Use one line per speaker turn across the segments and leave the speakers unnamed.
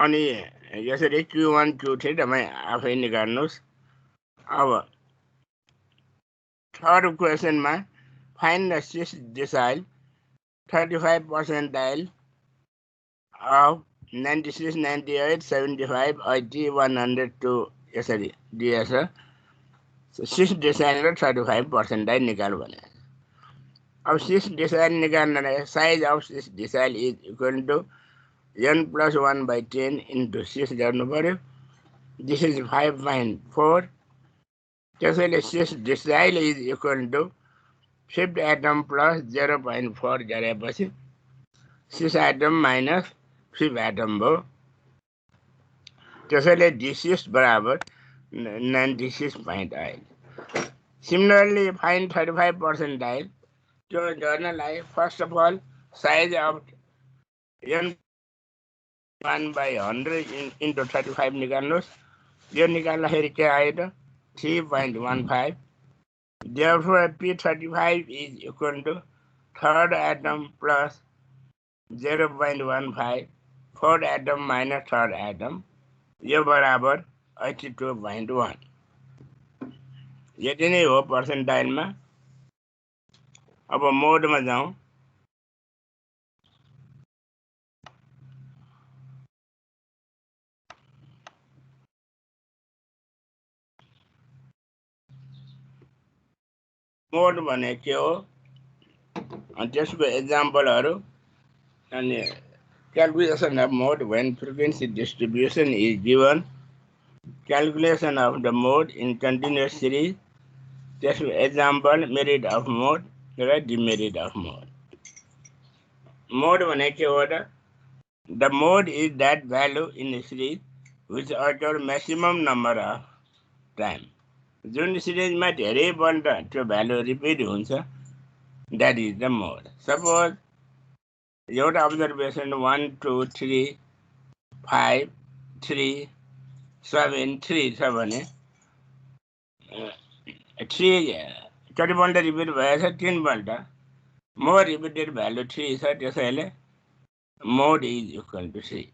अनि यसरी Q1 Q3 तपाईँ आफै निकाल्नुस्। अब थर्ड क्वेसनमा find the six decile 35 percentile of 96, 98, 75, 80, 102 यसरी दिएछ। 6 डिसाइल र 35 percentile निकाल्नु भने। अब 6 डिसाइल निकाल्नलाई size of 6 decile is equal to n plus 1 by 10 into 6 गर्नु पर्यो। This is 5.4। त्यसैले 6 decile is equal to 5th item plus 0.4 गरेपछि 6 एटम माइनस 5th एटम भयो। त्यसैले D6 बराबर 96.8। Similarly find 35 percentile। त्यो गर्नलाई first of all size of n 1/100 into 35 निकाल्नुहोस्। यो निकाल्दाखेरि के आयो त 3.15। Therefore P35 is equal to third atom plus 0.15, fourth atom minus third atom, यो बराबर 82.1। यति नै हो पर्सेन्टाइलमा। अब मोडमा जाउँ। मोड भने के हो अनि त्यसको एक्जाम्पलहरू अनि calculation of mode when frequency distribution is given, calculation of the mode in continuous series, त्यसको example merit of mode र demerit of mode। Mode भने के हो त? The mode is that value in the series which occur maximum number of time। जुन सिरिजमा धेरै पल्ट त्यो भ्यालु रिपिट हुन्छ, that is the mode। Suppose एउटा observation 1 2 3 5 3 7 3 छ भने 3 कतिपल्ट रिपिट भएछ 3 पल्ट। मोर रिपिटेड भ्यालु 3 छ, त्यसैले मोड इज इक्वल टु 3।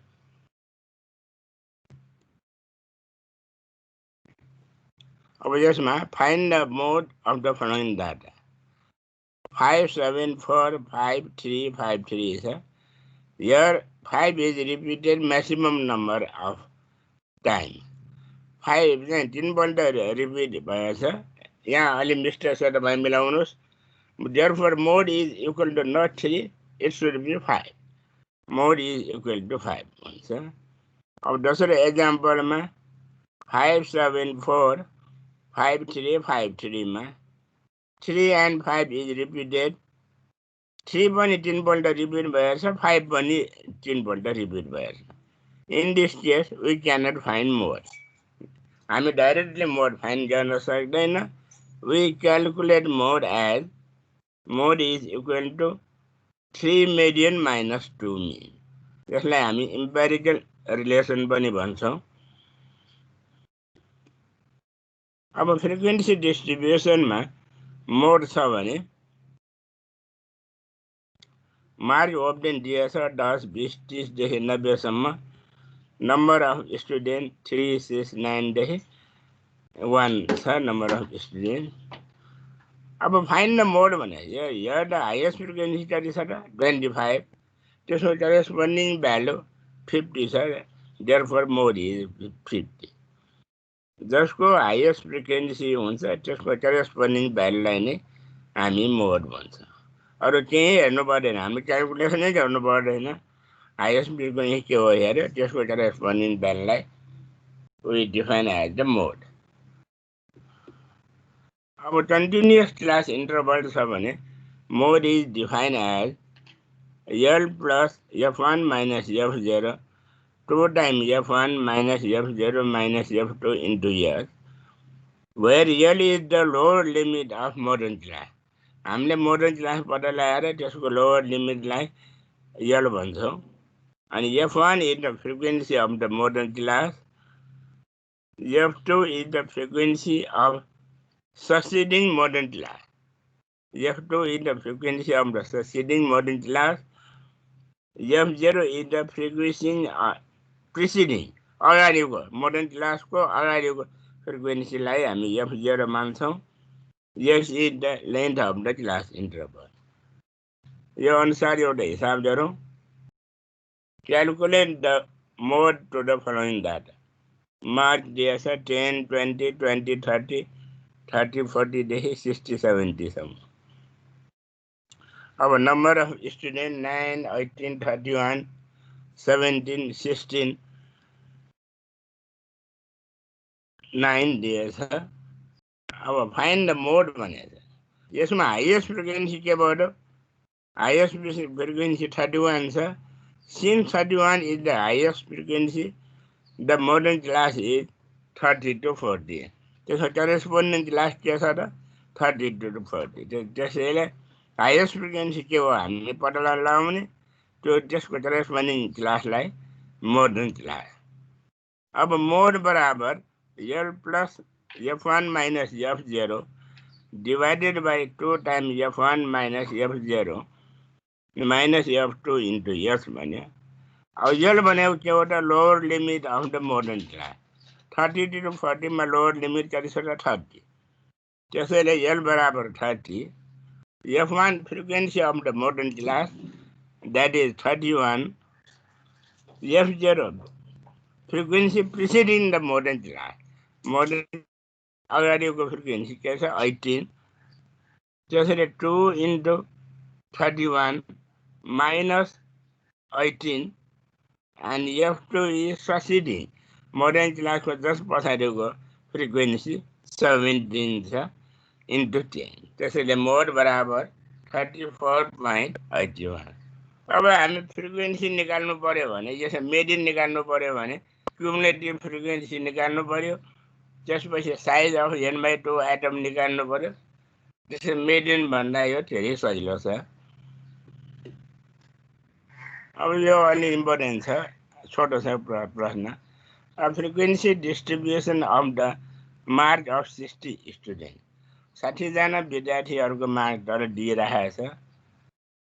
अब यसमा find the mode of the following data. 5 7 4 5 3 5 3 छ। Here 5 is repeated maximum number of time। 5 चाहिँ 3 पल्ट रिपिट भएछ। यहाँ अलि मिस्टेक छ, तपाईँ मिलाउनुहोस्। Therefore mode is equal to not 3, it should be 5। Mode is equal to 5 हुन्छ। अब दोस्रो एक्जाम्पलमा 5 7 4 5 3 5 3 मा 3 and 5 is repeated। 3 पनि 3 पल्ट रिपिट भएछ, 5 पनि 3 पल्ट रिपिट भएछ। In this case we cannot find mode। हामी डाइरेक्टली मोड फाइन्ड गर्न सक्दैन। We calculate mode as mode is equal to 3 median minus 2 mean। यसलाई हामी इम्पेरिकल रिलेसन पनि भन्छौँ। अब फ्रिक्वेन्सी डिस्ट्रिब्युसनमा मोड छ भने मार्क ओब्टेन दिएछ 10 20 30 देखि 90 सम्म। नम्बर अफ स्टुडेन्ट 3 6 9 देखि 1 छ नम्बर अफ स्टुडेन्ट। अब फाइन्ड द मोड भने यो द हाइएस्ट फ्रिक्वेन्सी कति छ त 25। त्यसको करेस्पोन्डिङ भ्यालु 50 छ। Therefore mode is 50। जसको हाइएस्ट फ्रिक्वेन्सी हुन्छ त्यसको करेस्पोन्डिङ भ्यालुलाई नै हामी मोड भन्छ। अरू केही हेर्नु पर्दैन, हामी क्यालकुलेसनै गर्नु पर्दैन। हाइएस्ट फ्रिक्वेन्सी के हो हेऱ्यो, त्यसको करेस्पोन्डिङ भ्यालुलाई we define as the mode. अब कन्टिन्युअस क्लास इन्टरभल छ भने mode is define as L plus F1 minus F0 2 times F1 minus F0 minus F2 into S, where L is the lower limit of modern class। हामीले modern class पत्ता लगाएर त्यसको lower लिमिटलाई L भन्छौँ। अनि F1 is the frequency of the modern class, F2 is the frequency of succeeding modern class, F2 is the frequency of the succeeding modern class, F0 is the frequency preceding अगाडिको modal क्लासको अगाडिको फ्रिक्वेन्सीलाई हामी F0 मान्छौँ। This is the length of the class interval. यो अनुसार एउटा हिसाब गरौँ। Calculate the mode to the following data. Mark दिएछ 10, 20, 20, 30, 30, 40 देखि 60, 70 सम्म। अब नम्बर अफ स्टुडेन्ट 9, 18, 31, 17, 16, 9 दिएछ। अब फाइन्ड द मोड भनेछ। यसमा हाइएस्ट फ्रिक्वेन्सी के भयो? हाइएस्ट फ्रिक्वेन्सी 31 छ। Since 31 is the highest frequency, the modern class is 30 to 40. त्यसको करेस्पोन्डिङ क्लास के छ त? 32 to 40. त्यसैले हाइएस्ट फ्रिक्वेन्सी के हो हामीले पत्ता लगाउने, त्यो त्यसको करेस्पोन्डिङ क्लासलाई मोडर्न क्लास। अब मोड बराबर L plus F1 minus F0 divided by 2 times F1 minus F0 minus F2 into S भन्यो। अब यल भनेको के हो त? Lower limit of the modern class. 32 to 40 मा लोवर लिमिट कति छ त? 30। त्यसैले यल बराबर 30। F1 frequency of the modern class that is 31। F0 frequency preceding the modern class. Modern अगाडिको फ्रिक्वेन्सी के छ? 18। त्यसैले 2 into 31 minus 18 and F2 is succeeding. Modern class को 10 पछाडिको फ्रिक्वेन्सी 17 छ इन्टु 10। त्यसैले मोड बराबर 34.81। अब हामी फ्रिक्वेन्सी निकाल्नु पर्यो भने, यसो मेडियन निकाल्नु पर्यो भने क्युमुलेटिभ फ्रिक्वेन्सी निकाल्नु पर्यो। त्यसपछि साइज अफ n/2 एटम निकाल्नु पर्यो। त्यसै मेडियन भन्दा यो धेरै सजिलो छ। अब यो अलि इम्पोर्टेन्ट छ, छोटो छ प्रश्न। Frequency distribution of the mark of 60 student. 60 जना विद्यार्थीहरूको मार्क तर दिइरहेको छ,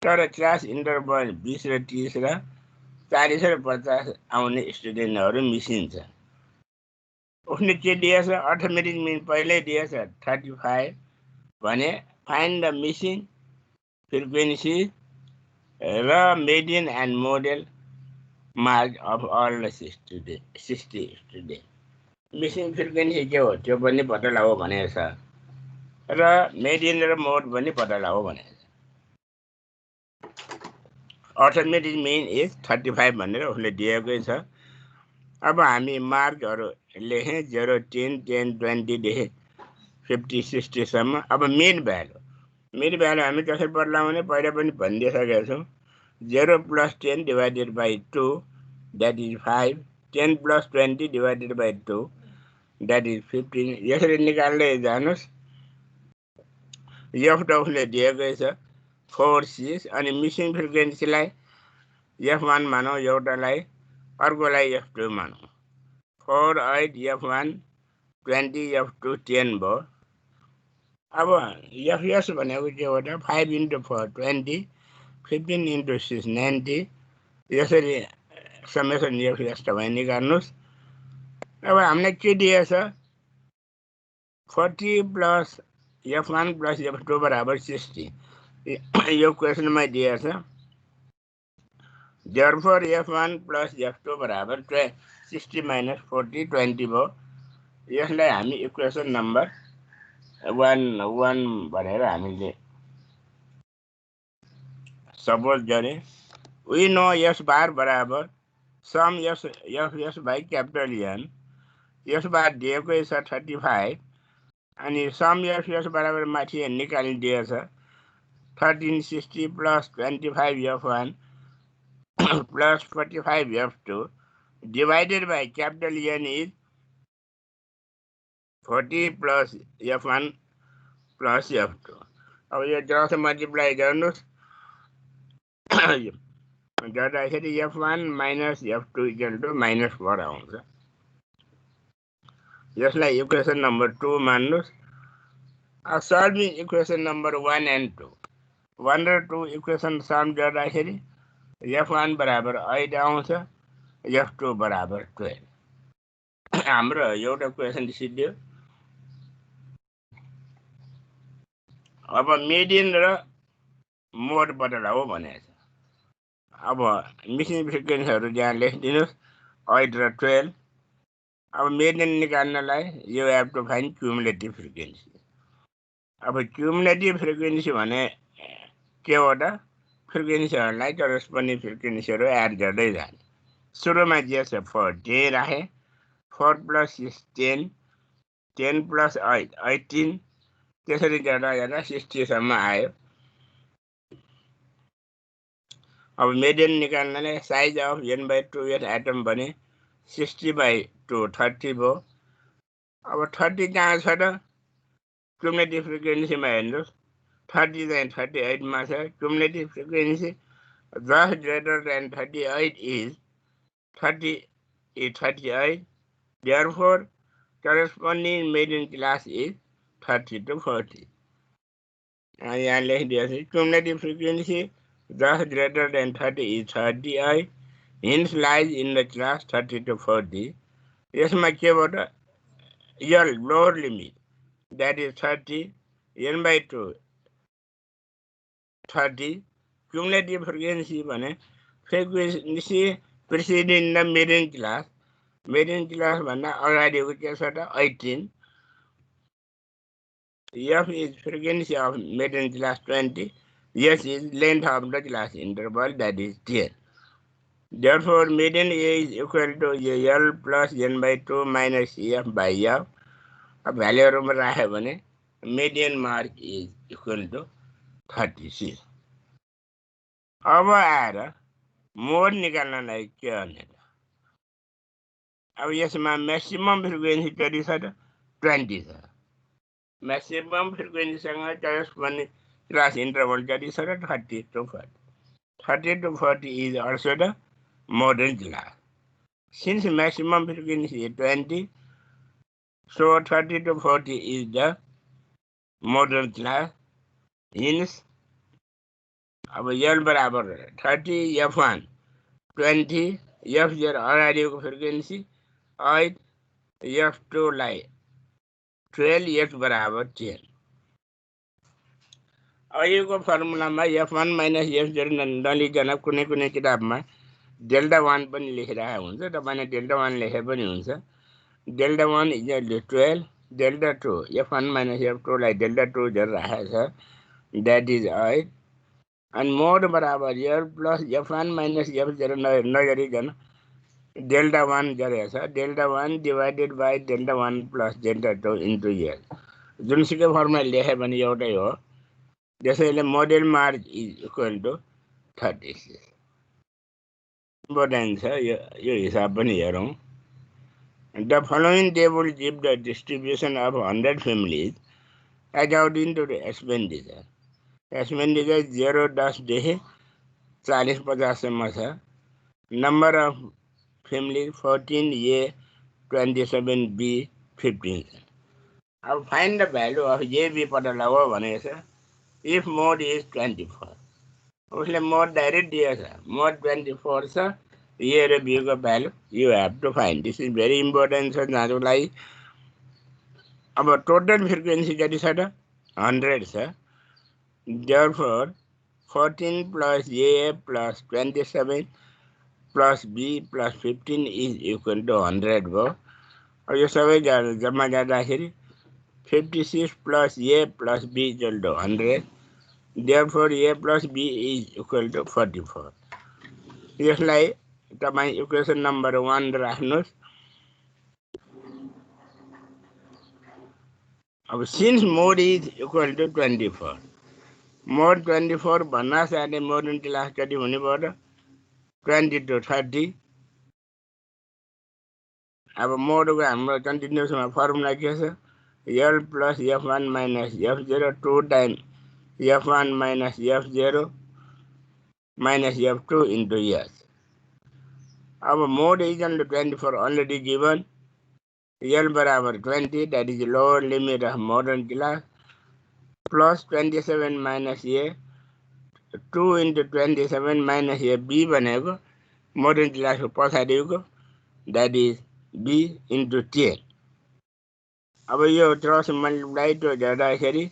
तर क्लास इन्टरभल 20 र 30 र 40 र 50 आउने स्टुडेन्टहरू मिसिन्छ। उसले के दिएछ? अर्थमेटिक मिन पहिल्यै दिएछ 35 भने फाइन्ड द मिसिङ फ्रिक्वेन्सी र median and modal mark of all the 60 student. Missing frequency के हो त्यो पनि पत्ता लगाऊ भनेको छ, र मेडियन र मोड पनि पत्ता लगाऊ भनेको छ। अर्थमेटिक मिन इज 35 भनेर उसले दिएकै छ। अब हामी मार्कहरू लेखेँ 0, 10, 10, 20 देखि 50, 60 सम्म। अब मिड भ्यालु हामी कसरी बदलाउने पहिला पनि भनिदिइसकेका छौँ। 0 plus 10 divided by 2 that is 5. 10 plus 20 divided by 2 that is 15. यसरी निकाल्दै जानुस्। F उसले दिएकै छ 4, 6 अनि मिसिङ फ्रिक्वेन्सीलाई F1 मानौँ एउटालाई, अर्कोलाई F2 मानौँ। 4, 8 F1, 20 F2, 10 भयो। अब FS भनेको के हो त? 5 into 4 20, 15 into 6 90। यसरी समेसन FS तपाईँ निकाल्नुहोस्। अब हामीलाई के दिएछ? 40 plus F1 plus F2 बराबर 60। यो क्वेसनमा दिएछ। Therefore F1 plus F2 बराबर 60 minus 40 20 भयो। यसलाई हामी इक्वेसन नम्बर 1 भनेर हामीले सपोज गरे। वी नो S बार बराबर sum FS by capital N। S bar दिएकै छ 35 अनि सम FS बराबर माथि निकालिदिएछ 1360 plus 25 F1 plus 45 F2 divided by capital N is 40 plus F1 plus F2। अब यो जस मल्टिप्लाई गर्नुहोस्, गर्दाखेरि F1 minus F2 equal to -4 आउँछ। यसलाई इक्वेसन नम्बर 2 मान्नुहोस्। Solving equation number 1 and 2। 1 र 2 इक्वेसन सल्भ गर्दाखेरि F1 बराबर 8 आउँछ, F2 बराबर 12 हाम्रो एउटा क्वेसन सिद्धियो अब मिडियन र मोड बदलाऊ भनेको छ अब मिसिङ फ्रिक्वेन्सीहरु यहाँ लेखिदिनुस् 8 र 12 अब मिडियन निकाल्नलाई you have to find cumulative frequency अब क्युमुलेटिभ फ्रिक्वेन्सी भने के हो त फ्रिक्वेन्सीहरुलाई करस्पोन्डिङ फ्रिक्वेन्सीहरु एड गर्दै जाने सुरुमा जे छ 4 राखे 4 + 6 10 10 + 8 18 त्यसरी गर्दा गर्दा 60 सम्म आयो अब मिडियन निकाल्नले साइज अफ n/2 एटम भने 60/2 30 भयो अब 30 कहाँ छ त क्युमुलेटिभ फ्रिक्वेन्सीमा हेर्नुस् 30 चाहिँ 38 मा छ cumulative frequency just greater than 38 is 30 is 38 therefore corresponding median class is 30 to 40 यहाँ लेखिदिएको छ cumulative frequency just greater than 30 is 38 hence lies in the class 30 to 40 यसमा के भयो त L lower limit that is 30 n/2 30 cumulative frequency भने frequency preceding the median class भन्दा अगाडिको के छ त 18 F is frequency of median class 20 S is length of the class interval that is 10 therefore median A is equal to L plus n/2 minus F by F अब भ्यालुहरुमा राख्यो भने median mark is equal to 36 अब आएर मोड निकाल्नलाई के गर्ने त अब यसमा म्याक्सिमम फ्रिक्वेन्सी कति छ त 20 छ म्याक्सिमम फ्रिक्वेन्सीसँग करस्पोन्डिङ क्लास इन्टरभल कति छ त 30 to 40 30 to 40 is also the modern class since maximum frequency is 20 so 30 to 40 is the modern class hence अब L बराबर 30 F1 20 F0 अगाडिको फ्रिक्वेन्सी 8 F2 लाई 12 X बराबर 10 अहिलेको फर्मुलामा F1 minus F0 नलिकन कुनै कुनै किताबमा डेल्टा 1 पनि लेखिरहेको हुन्छ तपाईले डेल्टा 1 लेखे पनि हुन्छ delta 1 = 12 delta 2 F1 minus F2 लाई डेल्टा 2 गरेर राखेको छ that is 8 and mod बराबर L plus F1 minus F0 नगरिकन डेल्टा 1 गरेको छ delta 1 divided by delta 1 plus delta 2 into L जुनसुकै फर्मुला लेखे पनि एउटै हो त्यसैले modal mark is equal to 36 important छ यो हिसाब पनि हेरौं The following table gives the distribution of 100 families according to the expenditure. Expenditure 0-10 देखि 40-50 सम्म छ number of families 14A 27B 15 अब find the value of AB पता लगाऊ भनेको छ if mode is 24 उसले मोड डाइरेक्ट दिएको छ मोड 24 छ A र B को value you have to find this is very important छ जाँचको लागि अब टोटल फ्रिक्वेन्सी कति छ त 100 छ therefore 14 plus A plus 27 plus B plus 15 is equal to 100 भयो अब यो सबै जम्मा गर्दाखेरि 56 plus A plus B equal to 100 therefore A plus B is equal to 44 यसलाई तपाई इक्वेसन नम्बर 1 राख्नुस् अब since mode is equal to 24 mode 24 भन्ना साथै मोडर्न क्लास कति हुने भयो त 20 to 30 अब मोडको हाम्रो कन्टिन्युसमा फर्मुला के छ L plus F1 minus F0 2 times F1 minus F0 minus F2 into S. Our mode is under 24 already given. L barabar 20, that is the lower limit of modern class, plus 27 minus A, 2 into 27 minus A, B बनेको modern class पछाडिको that is b into 10 अब यो cross multiply त्यो गर्दाखेरि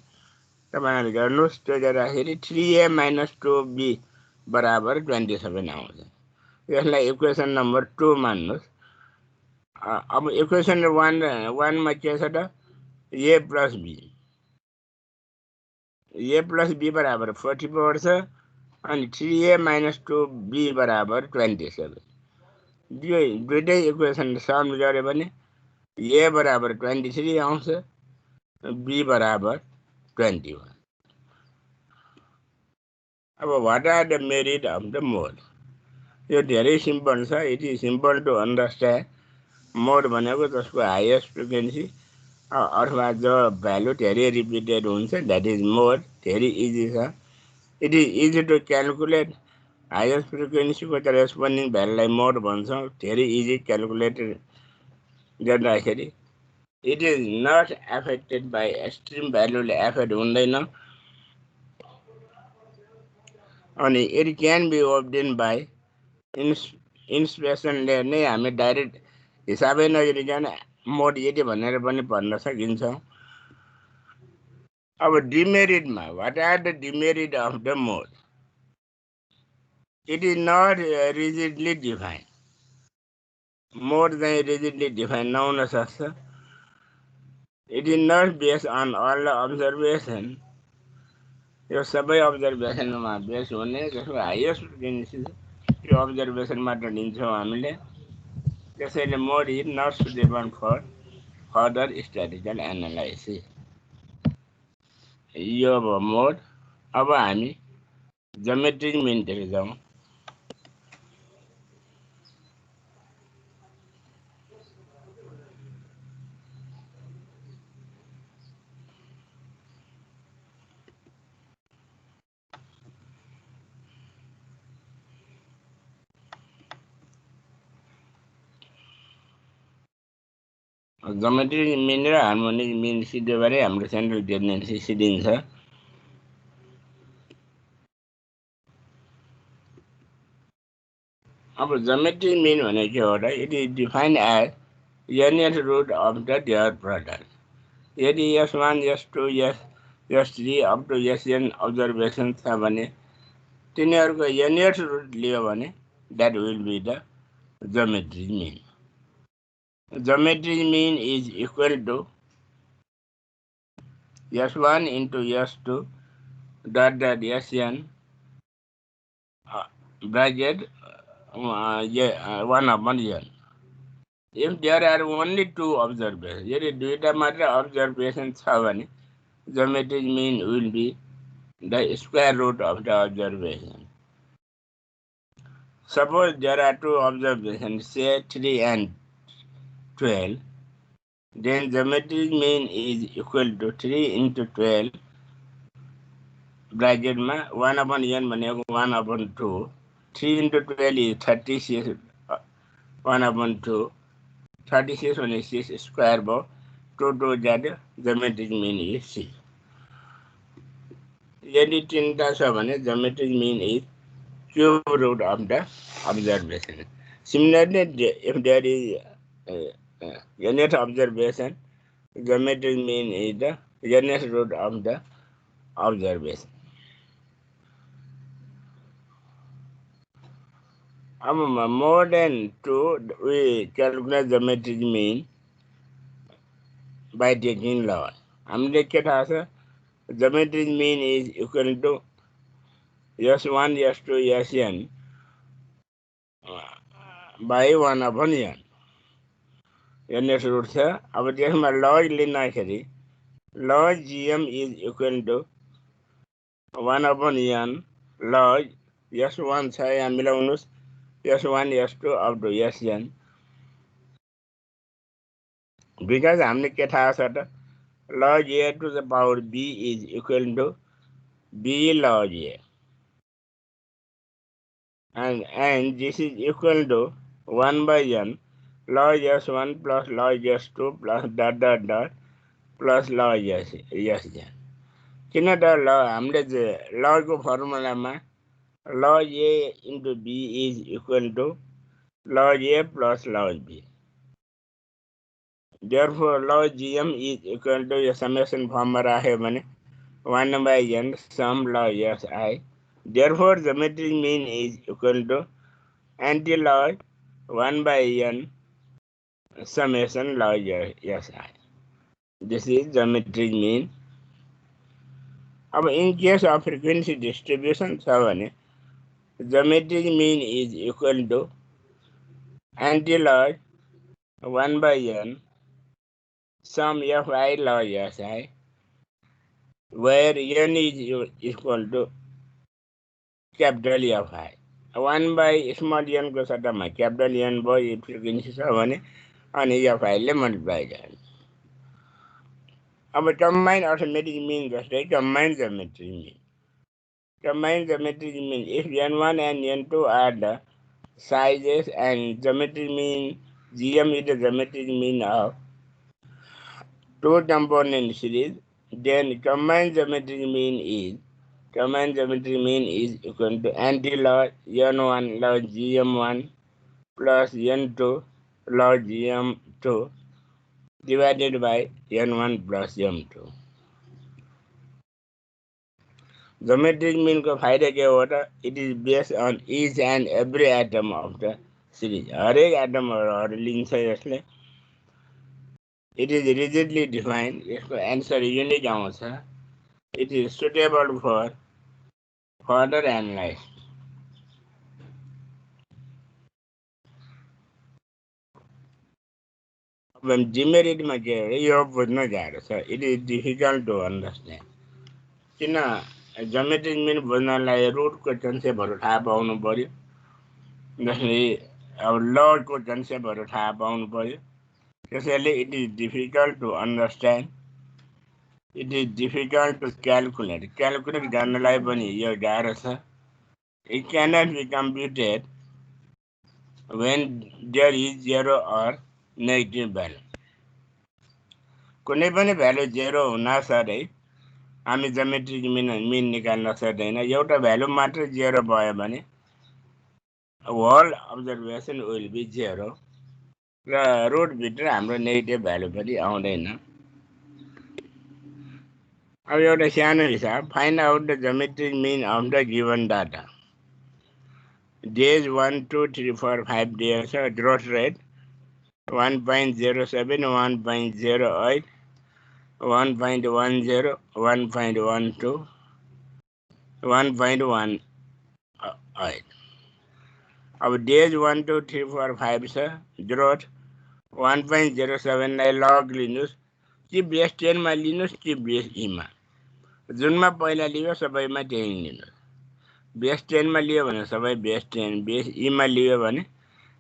तपाईहरुले गर्नुस् त्यो गर्दाखेरि 3a - 2b बराबर 27 आउँछ यसलाई इक्वेसन नम्बर 2 मान्नुस् अब इक्वेसन 1 मा के छ त a plus b बराबर 44 छ अनि 3a - 2b बराबर 27 दुईटै इक्वेसन सम गरे भने a बराबर 23 आउँछ b बराबर 21 अब what are the merit of the mode यो धेरै सिम्पल छ it is simple to understand mode भनेको जसको हाईएस्ट फ्रिक्वेन्सी अथवा जो भ्यालु धेरै रिपिटेड हुन्छ दैट इज मोड धेरै इजी छ it is easy to calculate highest frequency को करेस्पोन्डिङ भ्यालुलाई मोड भन्छौं धेरै इजी क्याल्कुलेट गर्दाखेरि it is not affected by extreme भ्यालुले एफेक्ट हुँदैन अनि it can be obtain by इन्स्पेक्सनले नै हामी डाइरेक्ट हिसाबै नगरिकन मोड यति भनेर पनि भन्न सकिन्छ अब डिमेरिटमा what are the demerit of the mode it is not rigidly defined mode चाहिँ रिजिडली डिफाइन नहुन सक्छ it is not based on all the observation यो सबै अब्जर्भेसनमा बेस हुने जसको हाईएस्ट फ्रिक्वेन्सी त्यो अब्जर्भेसनबाट लिन्छौँ हामीले त्यसैले mode is not suitable for further statistical analysis यो अब मोड अब हामी ज्योमेट्रिक मिनतिर जाउँ ज्योमेट्रिक मिन र हार्मोनिक मिन सिद्धो गरे हाम्रो सेन्ट्रल टेन्डेन्सी सिद्धिन्छ अब ज्योमेट्रिक मिन भनेको के हो र it is defined as nth root of the their product यदि s1 s2 s3 up to sn observation छ भने तिनीहरुको nth root लियो भने that will be the geometric mean geometric mean is equal to s1 into s2 dot sn bracket 1 upon n if there are only two observations यदि दुईटा मात्र observation छ भने geometric mean will be the square root of the observation suppose there are two observations say 3 and 12 then geometric mean is equal to 3 into 12 bracket ma 1 upon n भनेको 1 upon 2 3 into 12 is 36 1 upon 2 36 on 6 square bo 2 2 that geometric mean is 6 यदि तीनटा छ भने geometric mean is cube root of the observation similarly if there is nth observation geometric mean is the nth root of the observation more than 2 we calculate geometric mean by taking log हामीले के थाहा छ geometric mean is equal to s1 s2 sn by 1 upon n nth root छ अब त्यसमा log लिँदाखेरि log gm is equal to 1 upon n log s1 छ यहाँ मिलाउनुस् s1 s2 up to sn because हामीले के थाहा छ त log a to the power b is equal to b log a and this is equal to 1 by n log s1 plus log s2 plus dot dot dot plus log sn किन त हामीले log को फर्मुलामा log a into b is equal to log A plus log B. Therefore, log GM is equal to the summation formula है बने 1 by n sum log Si. Therefore, the geometric mean is equal to anti-log 1 by n summation log Si. This is geometric mean. अब in case of frequency distribution, geometric mean is equal to anti-log 1 by n sum Fi log Si, where n is equal to capital Fi. 1 by small n को सट्टामा capital N भयो frequency छ भने अनि Fi ले multiply गर्ने. अब combined arithmetic mean जस्तै combined geometric mean. Combined geometric mean, if n1 and n2 are the sizes and geometric mean GM is the geometric mean of two component series, then combined geometric mean is equal to anti-log n1 log gm1 plus n2 log gm2 divided by n1 plus m2. Geometric mean को फायदा के होता? It is based on each and every atom of the series. हरेक atom और link है इसलिए. It is rigidly defined. इसको answer unique आउँछ. It is suitable for further analysis. When demerit में के यो बुझ्न गाह्रो छ. It is difficult to understand. किन geometric mean बुझ्नलाई रुट को कन्सेप्टहरु थाहा पाउनु पर्यो. जसले अब log को कन्सेप्टहरु थाहा पाउनु पर्यो. त्यसैले it is difficult to understand. It is difficult to calculate. Calculate गर्नलाई पनि यो गाह्रो छ. It cannot be computed when there is zero or negative value. कुनै पनि भ्यालु 0 हुनासाथै हामी ज्योमेट्रिक मिन निकाल्न सक्दैन. एउटा भ्यालु मात्र 0 भयो भने होल अब्जर्भेसन विल बी 0 र रुट भित्र हाम्रो नेगेटिभ भ्यालु पनि आउँदैन. अब एउटा सानो हिसाब. Find out the geometric mean of the given data. Days 1, 2, 3, 4, 5 days. Growth rate 1.07, 1.08, 1.10, 1.12, 1.18. अब days 1, 2, 3, 4, 5 छ. Growth 1.07 लाई log लिनुस् कि बेस 10 मा लिनुस् कि बेस e मा. जुनमा पहिला लियो सबैमा त्यही लिनुस्. बेस 10 मा लियो भने सबै बेस 10, बेस e मा लियो भने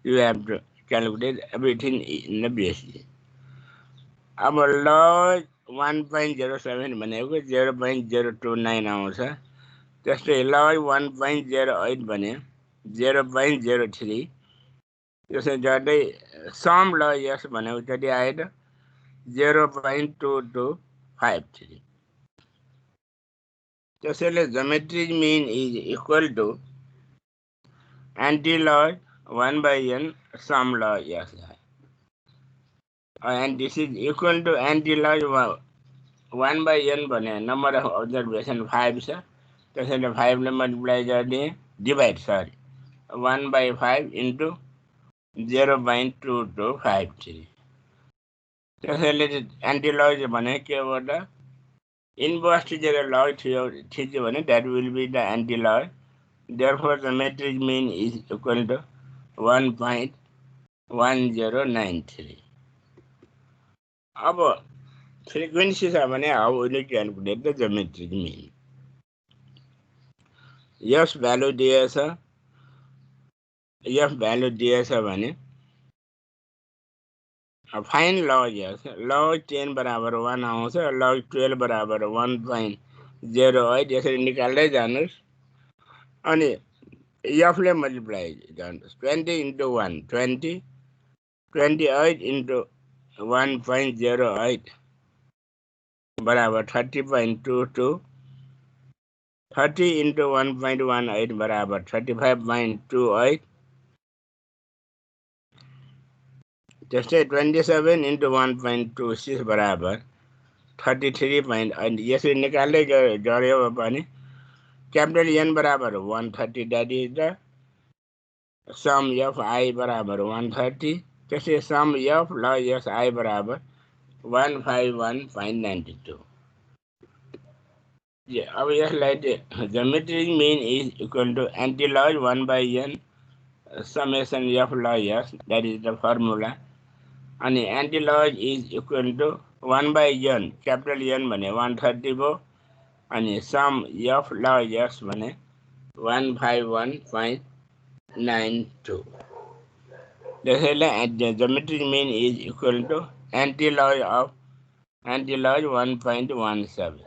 you have to calculate everything in the base e. अब log 1.07 भनेको 0.029 आउँछ. त्यस्तै log 1.08 भने 0.03. त्यसै गर्दै sum log s भनेको कति आयो त 0.2253. त्यसैले geometric mean is equal to anti-log 1 by n sum log s. And this is equal to anti-log 1 by n भने number of observation 5 छ. त्यसैले 5 ले multiply गर्ने divide 1 by 5 into 0.2253. त्यसैले anti-log भने के हो त inverse थिचेर log थिच्यो भने that will be the anti-log. Therefore, the metric mean is equal to 1.1093. अब frequency छ भने how will you calculate the geometric mean? F value दिएछ. F value दिएछ भने फाइन्ड log s. log 10 बराबर 1 आउँछ. log 12 बराबर 1.08. यसरी निकाल्दै जानुस्. अनि f ले मल्टिप्लाई गर्नुस्. 20 into 1 20, 28 into 1.08 बराबर 30.22, 30 into 1.18 बराबर 35.28, जैसे 27 into 1.26 बराबर 33. यसरी निकाल्दै गऱ्यो भने कैपिटल n बराबर 130, that is the sum of I बराबर 130. त्यसै sum of log I बराबर 151.92. अब यसलाई geometric mean is equal to anti-log 1 by n summation of log s, that is the formula. अनि anti-log is equal to 1 by n, capital N भने 130 भयो, अनि sum of log s भने 151.92. त्यसैले geometric mean is equal to anti-log 1.17.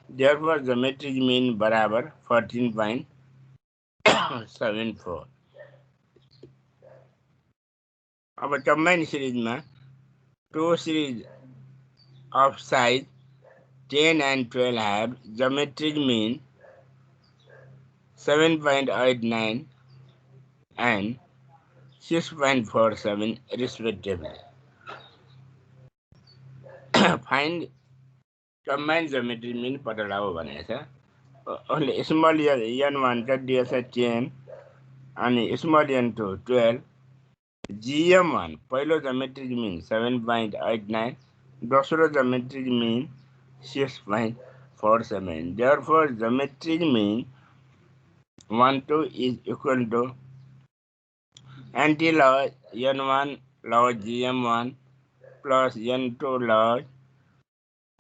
Therefore geometric mean बराबर 14.74. अब combined series में two series of size 10 and 12 have geometric mean 7.89 and 6.47 respectively. Find combined geometric mean पता लगाओ भनेको छ. Only small n1 का दिएको छ 10 अनि small n2 12. GM1 पहिलो geometric mean 7.89, दोस्रो geometric mean 6.47. Therefore geometric mean 12 is equal to anti-log n1 log GM1 plus n2 log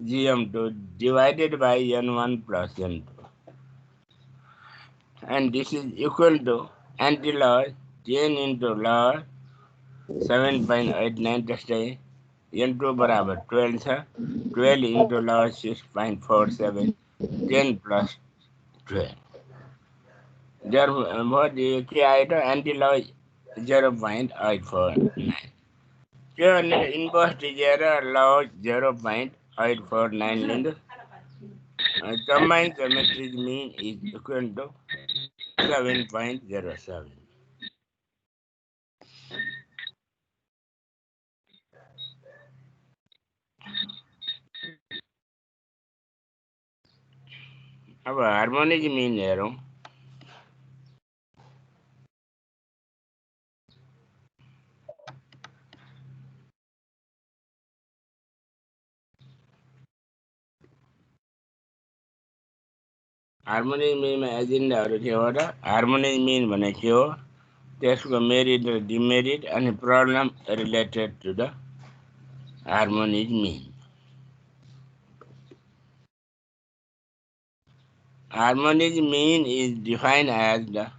GM2 divided by n1 plus n2, and this is equal to anti-log 10 into log 7.89 जस्तै n2 बराबर 12 छ, 12 into log 6.47, 10 plus 12. Therefore के आयो त anti-log 0.849. त्यो inverse दिएर log 0.849 लिँदा combined geometric mean is equal to 7.07. अब हार्मोनिक मीन हेरौं. हार्मोनिक मीन में एजेन्डाहरु के हो र हार्मोनिक मीन भने के हो, त्यसको मेरिट र डिमेरिट अनि problem related to the harmonic mean. Harmonic mean is defined as the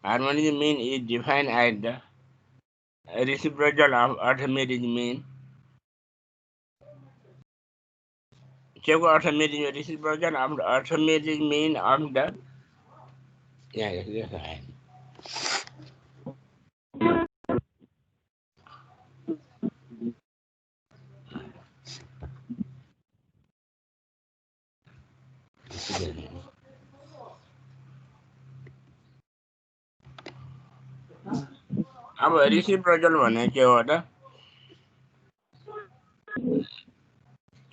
harmonic mean is defined as the reciprocal of arithmetic mean. Check arithmetic reciprocal of the arithmetic mean of the अब reciprocal भने के हो त,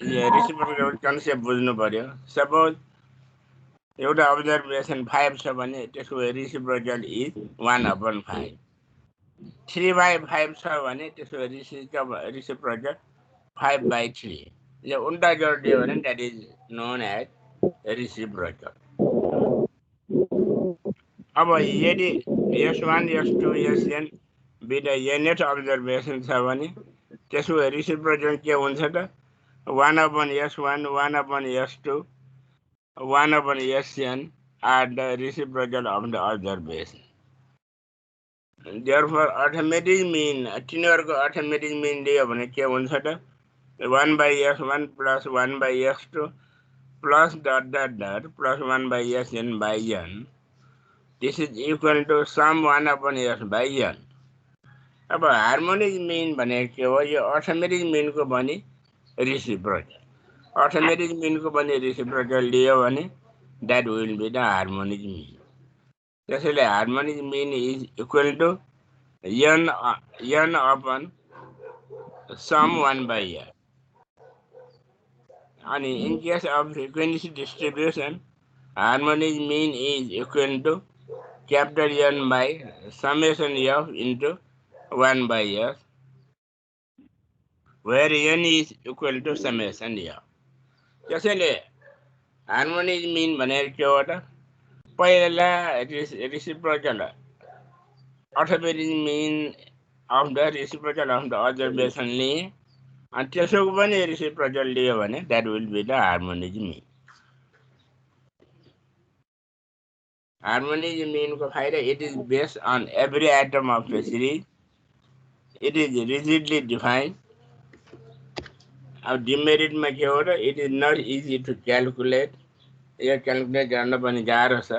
reciprocal concept बुझ्नु पर्यो. Suppose एउटा observation 5 छ भने त्यसको reciprocal is 1/5. 3/5 छ भने त्यसको reciprocal 5/3. यो उल्टा जोडिदियो भने that is known as reciprocal. अब यदि S1 S2 Sn be the nth observation छ भने त्यसको reciprocal के हुन्छ त 1/S1 1/S2 1/Sn are the reciprocal of the observation. Therefore arithmetic mean तिनीहरुको arithmetic mean दियो भने के हुन्छ त 1/S1 plus 1/S2 plus ... plus 1/Sn by n. This is equal to sum 1/S by n. अब harmonic मीन भने के हो, यो arithmetic mean को पनि reciprocal. Arithmetic mean को पनि reciprocal लियो भने that will be the harmonic mean. त्यसैले harmonic mean is equal to n upon sum 1 by n. And in case of frequency distribution, harmonic mean is equal to capital N by summation f into 1 by s, where n is equal to summation f. त्यसैले harmonic mean भनेर के हो त? पहिला reciprocal arithmetic mean of the reciprocal of the observation लिए अनि त्यसको पनि reciprocal लियो भने that will be the harmonic mean. Harmonic mean को फाइदा, it is based on every atom of the series. It is rigidly defined. अब demerit में के हो त? It is not easy to calculate. यो calculate गर्न पनि गाह्रो छ.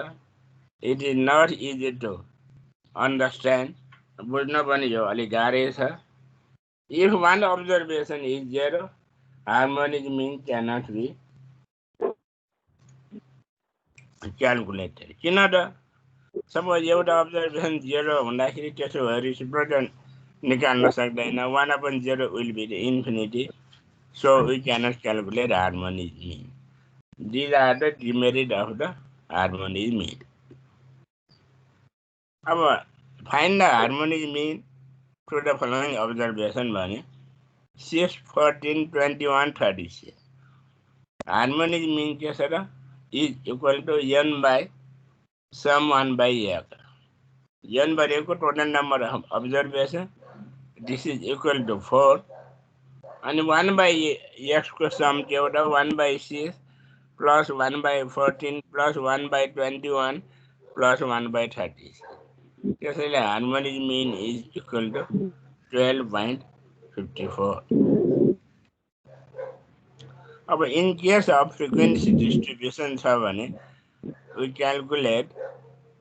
It is not easy to understand. बुझ्न पनि यो अलि गाह्रै छ. If one observation is zero, harmonic mean cannot be calculated. किन त? Suppose एउटा observation zero भन्दाखेरि त्यसो भए reciprocal निकाल्न सक्दैन. 1 upon 0 will be the infinity. So we cannot calculate harmonic mean. These are the demerit of the harmonic mean. अब find the harmonic mean to the following observation भने 6, 14, 21, 36. Harmonic mean के छ त? Is equal to n by sum 1 by x. n भनेको total number of observation. This is equal to 4. And 1 by x को sum के हो त? 1 by 6 plus 1 by 14 plus 1 by 21 plus 1 by 30. त्यसैले harmonic mean is equal to 12.54. अब in case of frequency distribution छ भने we calculate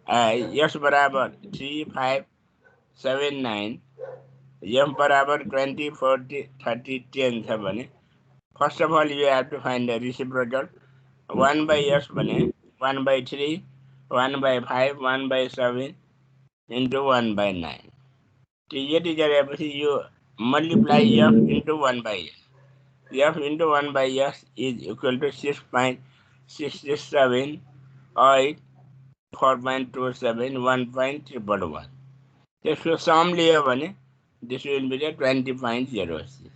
s बराबर 3, 5, 7, 9, f बराबर 20, 40, 30, 10 छ भने first of all you have to find the reciprocal. 1 by s भने 1 by 3, 1 by 5, 1 by 7 into 1 by 9. यति गरेपछि you multiply f into 1 by s. f into 1 by s is equal to 6.67, 8, 4.27, 1.111. त्यसको sum लियो भने this will be the 20.06.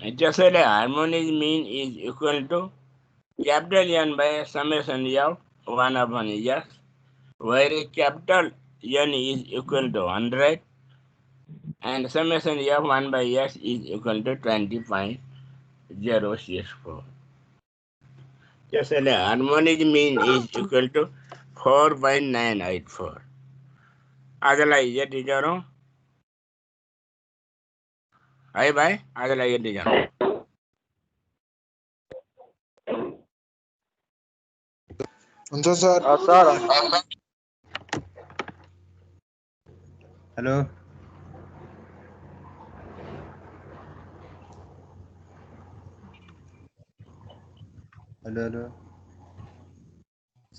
त्यसैले harmonic mean is equal to capital N by summation f 1 upon s, where capital N is equal to 100 and summation f 1 by s is equal to 20.064. त्यसैले harmonic mean is equal to 4.984. आजलाई यति गरौँ है भाइ, आजलाई यति गरौँ.
हुन्छ sir.
Sir
hello hello hello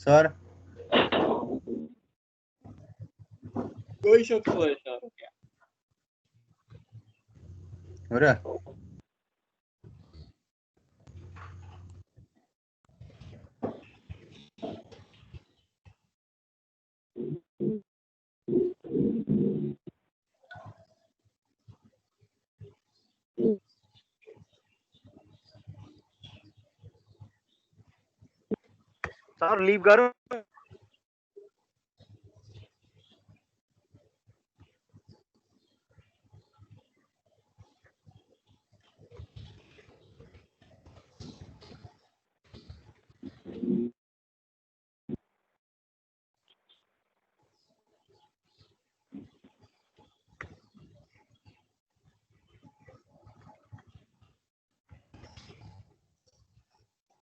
sir
गइसक्नु भयो सर.
हो र
सर लिभ गरौँ.